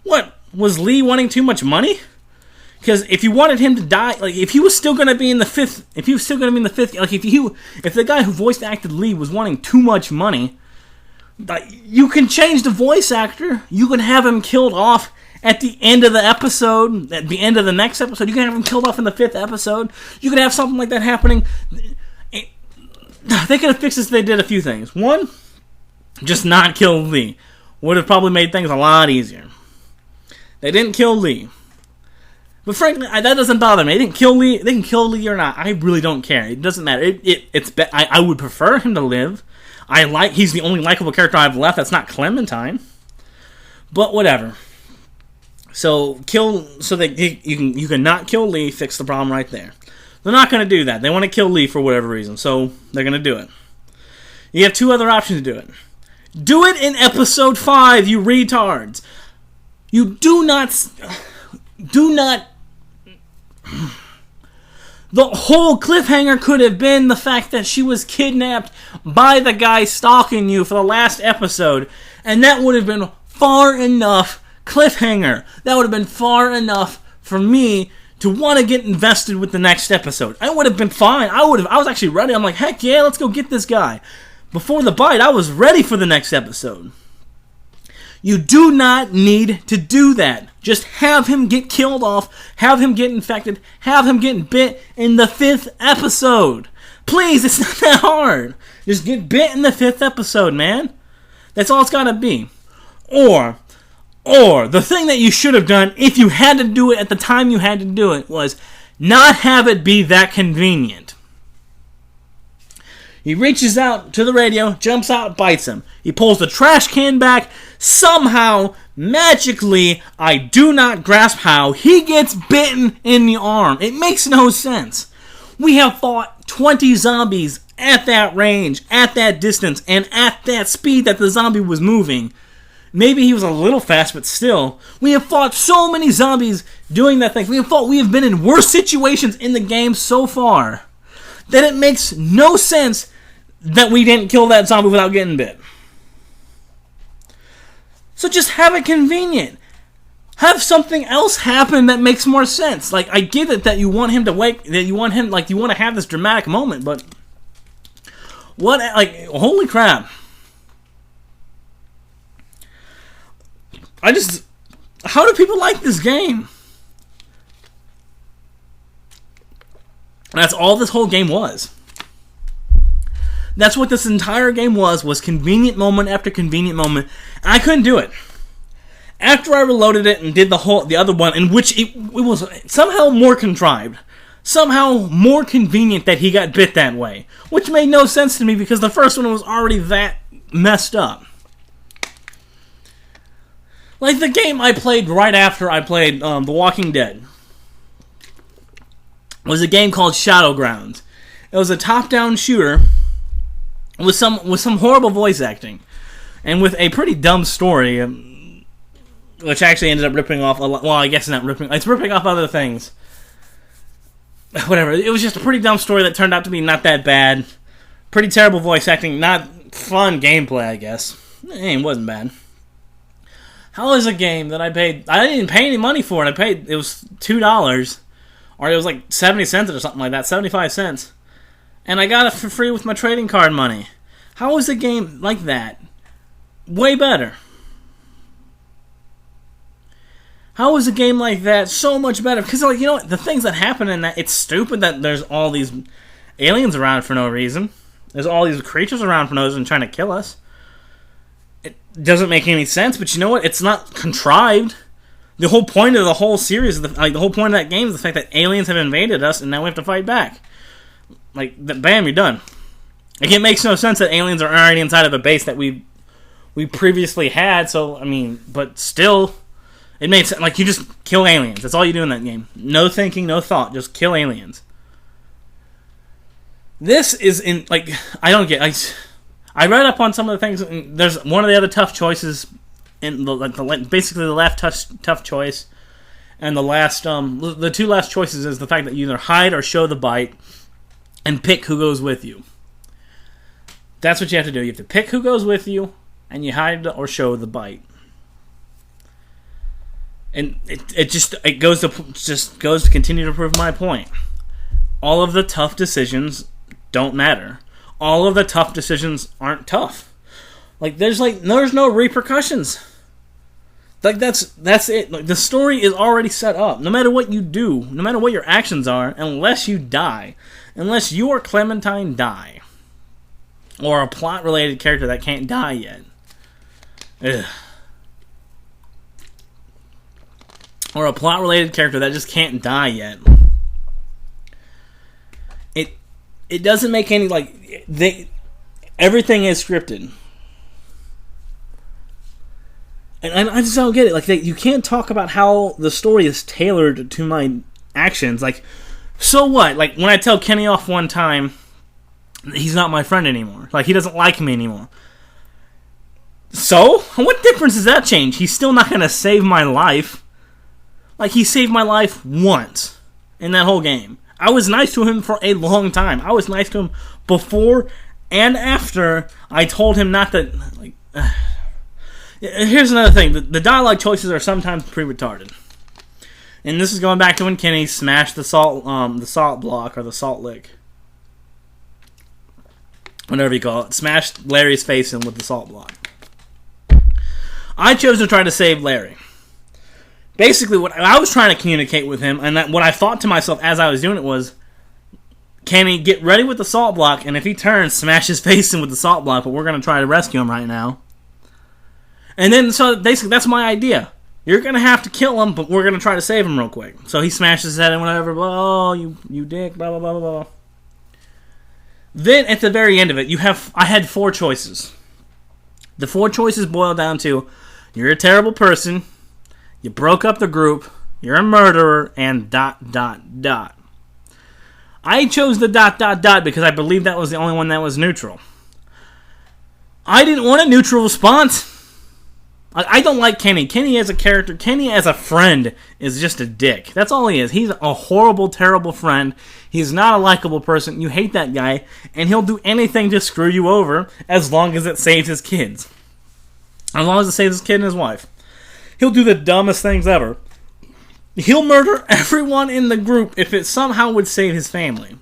S1: What was Lee wanting too much money? Because if you wanted him to die, like if he was still going to be in the fifth, like if the guy who voice acted Lee was wanting too much money, you can change the voice actor. You can have him killed off at the end of the episode, at the end of the next episode. You can have him killed off in the 5th episode. You could have something like that happening. They could have fixed this if they did a few things. One, just not kill Lee. Would have probably made things a lot easier. They didn't kill Lee. But frankly, that doesn't bother me. They didn't kill Lee. They can kill Lee or not. I really don't care. It doesn't matter. I would prefer him to live. He's the only likable character I've left that's not Clementine. But whatever. So you can not kill Lee, fix the problem right there. They're not going to do that. They want to kill Lee for whatever reason, so they're going to do it. You have two other options to do it. Do it in episode 5, you retards. You do not. The whole cliffhanger could have been the fact that she was kidnapped by the guy stalking you for the last episode, and that would have been far enough. Cliffhanger. That would have been far enough for me to want to get invested with the next episode. I would have been fine. I was actually ready. I'm like, heck yeah, let's go get this guy. Before the bite, I was ready for the next episode. You do not need to do that. Just have him get killed off, have him get infected, have him get bit in the 5th episode. Please, it's not that hard. Just get bit in the 5th episode, man. That's all it's got to be. Or, the thing that you should have done, if you had to do it at the time you had to do it, was not have it be that convenient. He reaches out to the radio, jumps out, bites him. He pulls the trash can back. Somehow, magically, I do not grasp how, he gets bitten in the arm. It makes no sense. We have fought 20 zombies at that range, at that distance, and at that speed that the zombie was moving. Maybe he was a little fast, but still. We have fought so many zombies doing that thing. We have been in worse situations in the game so far that it makes no sense that we didn't kill that zombie without getting bit. So just have it convenient. Have something else happen that makes more sense. Like, I get it that you want him to you want to have this dramatic moment, but holy crap. How do people like this game? That's all this whole game was. That's what this entire game was convenient moment after convenient moment. And I couldn't do it. After I reloaded it and did the other one, in which it was somehow more contrived, somehow more convenient that he got bit that way, which made no sense to me because the first one was already that messed up. Like the game I played right after I played The Walking Dead was a game called Shadowgrounds. It was a top-down shooter with some horrible voice acting and with a pretty dumb story, which actually ended up ripping off a lot. Well, I guess not ripping. It's ripping off other things. Whatever. It was just a pretty dumb story that turned out to be not that bad. Pretty terrible voice acting, not fun gameplay, I guess. It wasn't bad. How is a game that I didn't pay any money for it. It was $2, or it was like 70 cents or something like that, 75 cents. And I got it for free with my trading card money. How is a game like that way better? How is a game like that so much better? Because, like, you know, the things that happen in that, it's stupid that there's all these aliens around for no reason. There's all these creatures around for no reason trying to kill us. It doesn't make any sense, but you know what? It's not contrived. The whole point of the whole series, the whole point of that game is the fact that aliens have invaded us and now we have to fight back. Like, bam, you're done. Like, it makes no sense that aliens are already inside of a base that we previously had, so, I mean, but still, it made sense. Like, you just kill aliens. That's all you do in that game. No thinking, no thought. Just kill aliens. This is in, like, I don't get, I read up on some of the things, and there's one of the other tough choices, in basically the last tough choice, and the two last choices is the fact that you either hide or show the bite, and pick who goes with you. That's what you have to do. You have to pick who goes with you, and you hide or show the bite. And it goes to continue to prove my point. All of the tough decisions don't matter. All of the tough decisions aren't tough. There's no repercussions. That's it. Like, the story is already set up. No matter what you do, no matter what your actions are, unless you die, unless you or Clementine die, or a plot-related character that can't die yet. Ugh. Or a plot-related character that just can't die yet. It doesn't make any, everything is scripted. And I just don't get it. You can't talk about how the story is tailored to my actions. So what? When I tell Kenny off one time, he's not my friend anymore. He doesn't like me anymore. So? What difference does that change? He's still not going to save my life. He saved my life once in that whole game. I was nice to him for a long time. I was nice to him before and after I told him not to... Here's another thing. The dialogue choices are sometimes pretty retarded. And this is going back to when Kenny smashed the salt block, or the salt lick. Whatever you call it. Smashed Larry's face in with the salt block. I chose to try to save Larry. Basically, what I was trying to communicate with him, and what I thought to myself as I was doing it was, Kenny, get ready with the salt block, and if he turns, smash his face in with the salt block, but we're going to try to rescue him right now. And then, so basically, that's my idea. You're going to have to kill him, but we're going to try to save him real quick. So he smashes his head and whatever, oh, you dick, blah, blah, blah, blah, blah. Then, at the very end of it, I had 4 choices. The 4 choices boil down to, you're a terrible person, you broke up the group, you're a murderer, and ... I chose the ... because I believed that was the only one that was neutral. I didn't want a neutral response. I don't like Kenny. Kenny as a character, Kenny as a friend is just a dick. That's all he is. He's a horrible, terrible friend. He's not a likable person. You hate that guy, and he'll do anything to screw you over as long as it saves his kids. As long as it saves his kid and his wife. He'll do the dumbest things ever. He'll murder everyone in the group if it somehow would save his family.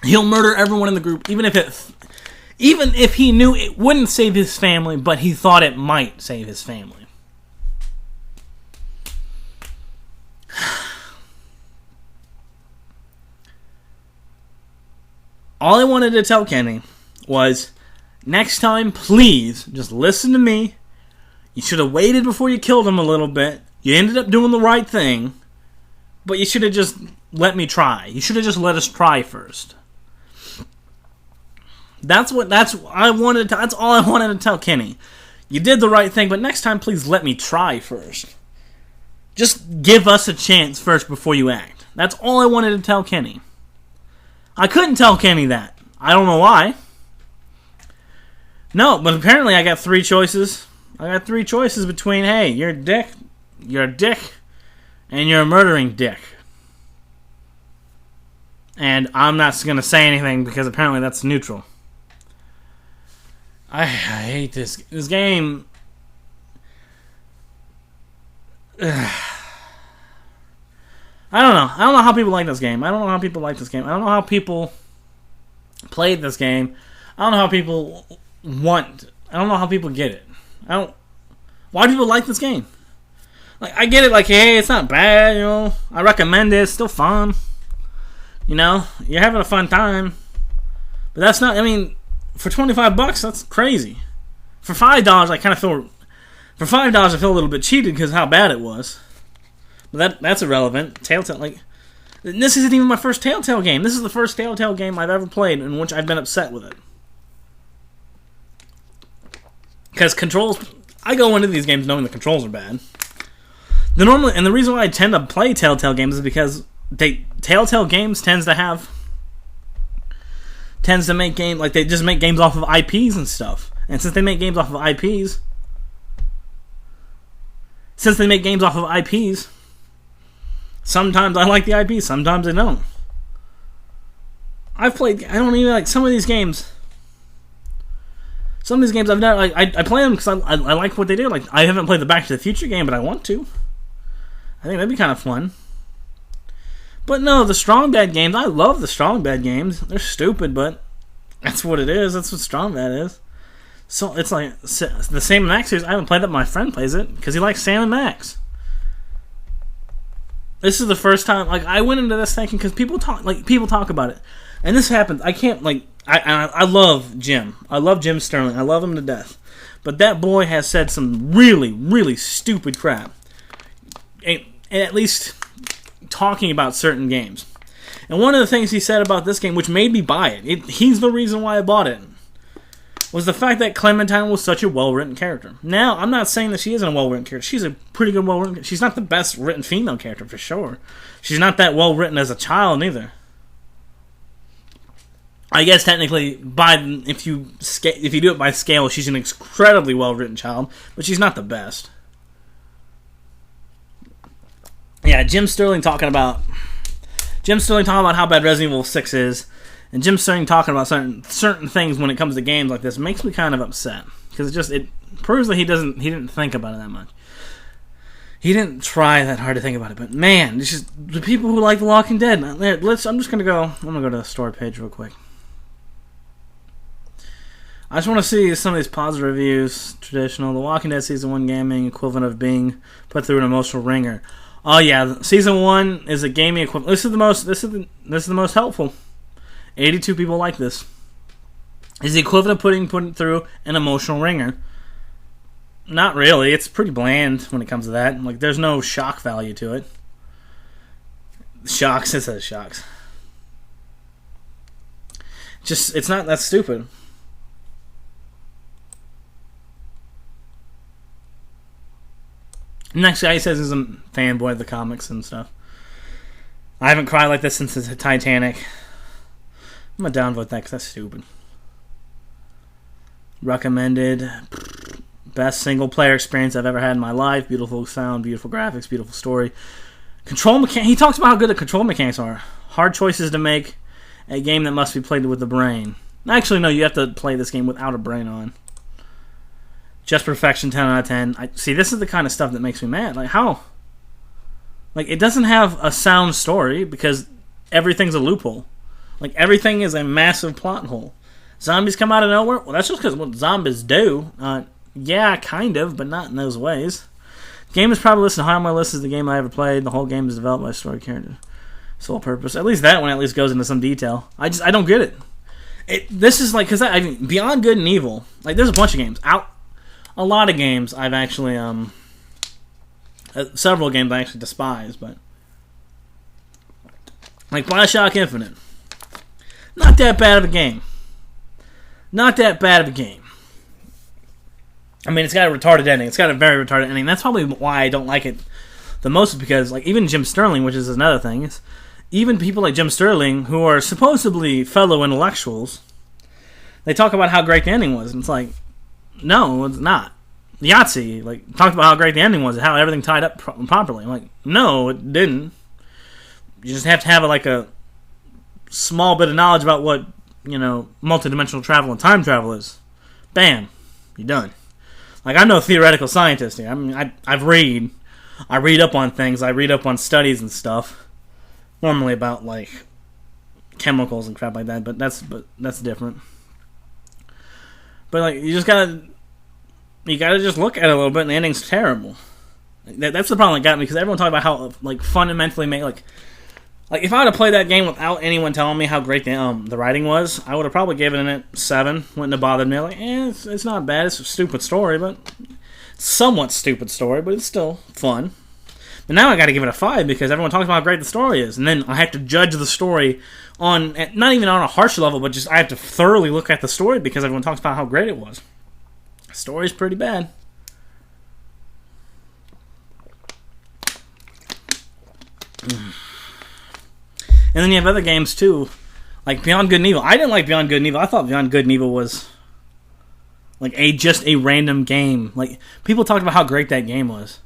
S1: He'll murder everyone in the group, even if he knew it wouldn't save his family, but he thought it might save his family. All I wanted to tell Kenny was, next time, please, just listen to me. You should have waited before you killed him a little bit. You ended up doing the right thing, but you should have just let me try. You should have just let us try first. That's all I wanted to tell Kenny. You did the right thing, but next time, please let me try first. Just give us a chance first before you act. That's all I wanted to tell Kenny. I couldn't tell Kenny that. I don't know why. No, but apparently I got 3 choices. I got 3 choices between, hey, you're a dick, and you're a murdering dick. And I'm not going to say anything because apparently that's neutral. I hate this game. I don't know. I don't know how people like this game. I don't know how people played this game. I don't know how people I don't know how people get it. Why do people like this game? Like, I get it, like, hey, it's not bad, I recommend it, it's still fun. You're having a fun time. But that's not, for $25, that's crazy. For $5, I kind of feel, I feel a little bit cheated because of how bad it was. But that's irrelevant. Telltale, this isn't even my first Telltale game. This is the first Telltale game I've ever played in which I've been upset with it. Because controls, I go into these games knowing the controls are bad. The reason why I tend to play Telltale games is because Telltale games tends to make games, they just make games off of IPs and stuff. And since they make games off of IPs, sometimes I like the IP, sometimes I don't. I don't even like some of these games. Some of these games I've never, I play them because I like what they do. Like, I haven't played the Back to the Future game, but I want to. I think that'd be kind of fun. But no, the Strong Bad games, I love the Strong Bad games. They're stupid, but that's what it is. That's what Strong Bad is. So it's like the Sam and Max series. I haven't played that. My friend plays it because he likes Sam and Max. This is the first time. I went into this thinking because people talk about it, and this happens. I can't I love Jim. I love Jim Sterling. I love him to death. But that boy has said some really, really stupid crap. And at least talking about certain games. And one of the things he said about this game, which made me buy it, he's the reason why I bought it, was the fact that Clementine was such a well-written character. Now, I'm not saying that she isn't a well-written character. She's a pretty good well-written character. She's not the best-written female character, for sure. She's not that well-written as a child, either. I guess technically, if you do it by scale, she's an incredibly well-written child, but she's not the best. Yeah, Jim Sterling talking about how bad Resident Evil 6 is, and Jim Sterling talking about certain things when it comes to games like this makes me kind of upset because it proves that he didn't think about it that much. He didn't try that hard to think about it, but man, it's just the people who like The Walking Dead. I'm gonna go to the store page real quick. I just want to see some of these positive reviews. Traditional, The Walking Dead Season 1 gaming equivalent of being put through an emotional ringer. Oh yeah, Season 1 is a gaming equivalent. This is the most helpful. 82 people like this. Is the equivalent of putting through an emotional ringer. Not really. It's pretty bland when it comes to that. There's no shock value to it. Shocks, it says shocks. It's not that stupid. Next guy, he says he's a fanboy of the comics and stuff. I haven't cried like this since the Titanic. I'm gonna downvote that because that's stupid. Recommended. Best single player experience I've ever had in my life. Beautiful sound, beautiful graphics, beautiful story. Control mechanics. He talks about how good the control mechanics are. Hard choices to make. A game that must be played with the brain. Actually, no, you have to play this game without a brain on. Just perfection, 10 out of 10. See, this is the kind of stuff that makes me mad. How? It doesn't have a sound story because everything's a loophole. Everything is a massive plot hole. Zombies come out of nowhere? Well, that's just because what zombies do. Yeah, kind of, but not in those ways. The game is probably listed high on my list as the game I ever played. The whole game is developed by a story character. Sole purpose. At least that one at least goes into some detail. I don't get it. This is because Beyond Good and Evil. There's a bunch of games out. A lot of games I've actually, several games I actually despise, but Bioshock Infinite. Not that bad of a game. It's got a retarded ending. It's got a very retarded ending. That's probably why I don't like it the most, is because, even Jim Sterling, which is another thing, is even people like Jim Sterling, who are supposedly fellow intellectuals, they talk about how great the ending was, and it's no, it's not. Yahtzee, talked about how great the ending was and how everything tied up properly. No, it didn't. You just have to have a small bit of knowledge about what, multidimensional travel and time travel is. bam, you're done. Like, I'm no theoretical scientist here. I mean, I read up on things. I read up on studies and stuff. Normally about, like, chemicals and crap like that, but that's different. But, like, you gotta just look at it a little bit, and the ending's terrible. That's the problem that got me, because everyone talked about how, like, fundamentally like if I would have played that game without anyone telling me how great the writing was, I would have probably given it 7. Wouldn't have bothered me. Like, it's not bad. It's a stupid story, but somewhat stupid story, but it's still fun. But now I got to give it a 5 because everyone talks about how great the story is, and then I have to judge the story on not even on a harsh level, but just I have to thoroughly look at the story because everyone talks about how great it was. The story's pretty bad. And then you have other games too, like Beyond Good and Evil. I didn't like Beyond Good and Evil. I thought Beyond Good and Evil was like just a random game. Like, people talked about how great that game was,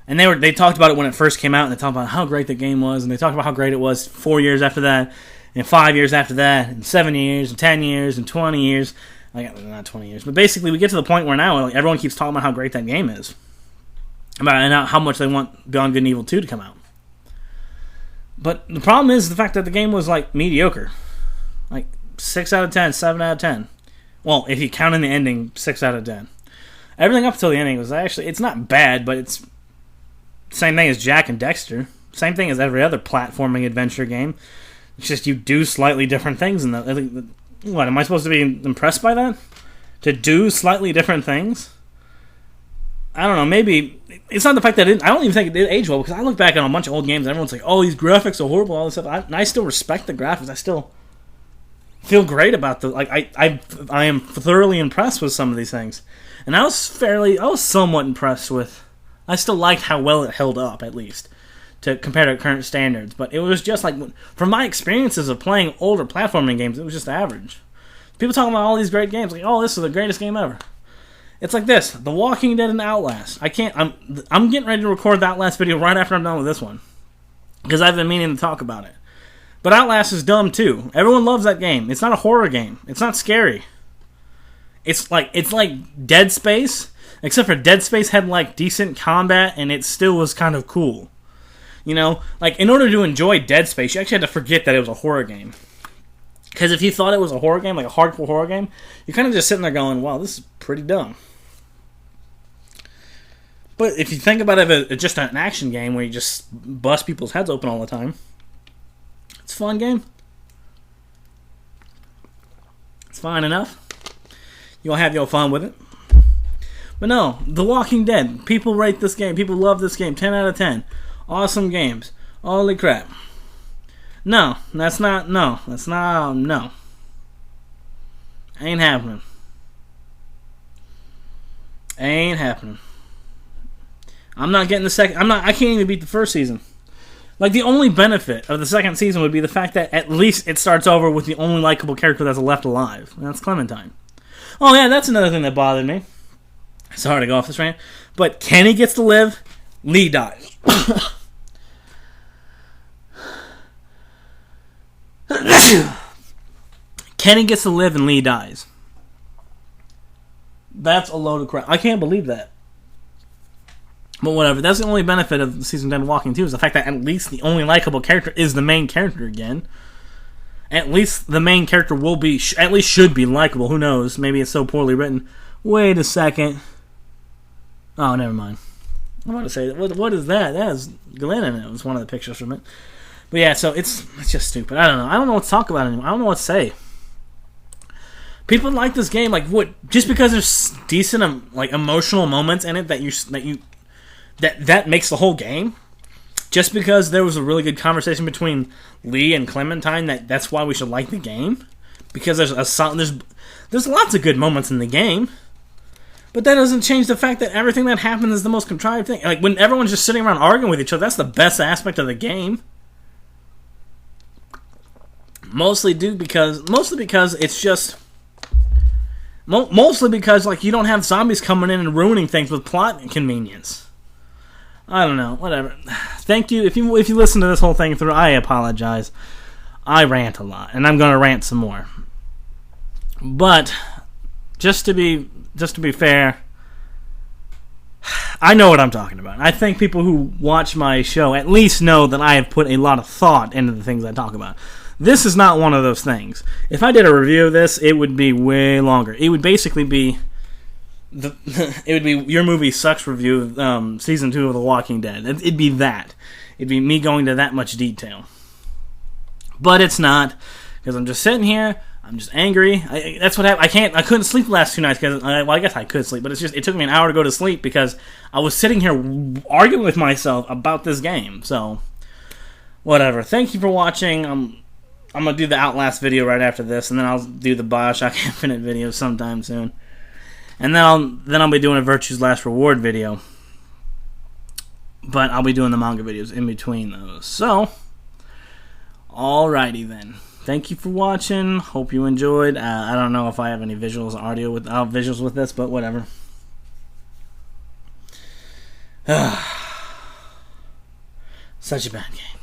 S1: and they talked about it when it first came out, and they talked about how great the game was, and they talked about how great it was 4 years after that, and 5 years after that, and 7 years, and 10 years, and 20 years. Like, not 20 years, but basically we get to the point where now, like, everyone keeps talking about how great that game is, and how much they want Beyond Good and Evil 2 to come out. But the problem is the fact that the game was, like, mediocre. Like, 6 out of 10, 7 out of 10. Well, if you count in the ending, 6 out of 10. Everything up until the ending was actually, it's not bad, but it's the same thing as Jak and Dexter. Same thing as every other platforming adventure game. It's just you do slightly different things. What, am I supposed to be impressed by that? To do slightly different things? I don't know, maybe it's not the fact that I don't even think it did age well, because I look back on a bunch of old games and everyone's like, oh, these graphics are horrible, all this stuff. I still respect the graphics. I still feel great about I am thoroughly impressed with some of these things. And I was somewhat impressed with, I still liked how well it held up, at least, to compare to current standards. But it was just like, from my experiences of playing older platforming games, it was just average. People talking about all these great games, like, oh, this is the greatest game ever. It's like this: The Walking Dead and Outlast. I'm getting ready to record the Outlast video right after I'm done with this one, because I've been meaning to talk about it. But Outlast is dumb too. Everyone loves that game. It's not a horror game. It's not scary. It's like Dead Space, except for Dead Space had like decent combat and it still was kind of cool. You know, like, in order to enjoy Dead Space, you actually had to forget that it was a horror game. Because if you thought it was a horror game, like a hardcore horror game, you're kind of just sitting there going, wow, this is pretty dumb. But if you think about it as just an action game where you just bust people's heads open all the time, it's a fun game. It's fine enough. You'll have your fun with it. But no, The Walking Dead. People rate this game. People love this game. 10 out of 10. Awesome games. Holy crap. No. Ain't happening. I'm not getting the second. I can't even beat the first season. Like, the only benefit of the second season would be the fact that at least it starts over with the only likable character that's left alive, and that's Clementine. Oh yeah, that's another thing that bothered me. Sorry to go off this rant, but Kenny gets to live, Lee dies. Kenny gets to live and Lee dies. That's a load of crap. I can't believe that. But whatever, that's the only benefit of Season 10 Walking 2 is the fact that at least the only likable character is the main character again. At least the main character will be, at least should be likable. Who knows? Maybe it's so poorly written. Wait a second. Oh, never mind. I'm about to say, what is that? That is Glenn in it. It was one of the pictures from it. But yeah, so it's just stupid. I don't know. I don't know what to talk about anymore. I don't know what to say. People like this game, like, what? Just because there's decent, like, emotional moments in it that makes the whole game. Just because there was a really good conversation between Lee and Clementine, that's why we should like the game. Because there's lots of good moments in the game. But that doesn't change the fact that everything that happens is the most contrived thing. Like, when everyone's just sitting around arguing with each other, that's the best aspect of the game. Mostly because it's just... Mostly because, like, you don't have zombies coming in and ruining things with plot inconvenience. I don't know, whatever. Thank you. If you listen to this whole thing through, I apologize. I rant a lot, and I'm going to rant some more. But just to be fair, I know what I'm talking about. I think people who watch my show at least know that I have put a lot of thought into the things I talk about. This is not one of those things. If I did a review of this, it would be way longer. It would basically be your movie sucks review of season 2 of The Walking Dead. It'd be that. It'd be me going to that much detail. But it's not, because I'm just sitting here. I'm just angry. That's what happened. I couldn't sleep the last 2 nights because, well, I guess I could sleep, but it took me an hour to go to sleep because I was sitting here arguing with myself about this game. So, whatever. Thank you for watching. I'm gonna do the Outlast video right after this, and then I'll do the BioShock Infinite video sometime soon, and then I'll be doing a Virtue's Last Reward video. But I'll be doing the manga videos in between those. So, alrighty then. Thank you for watching. Hope you enjoyed. I don't know if I have any visuals with this, but whatever. Such a bad game.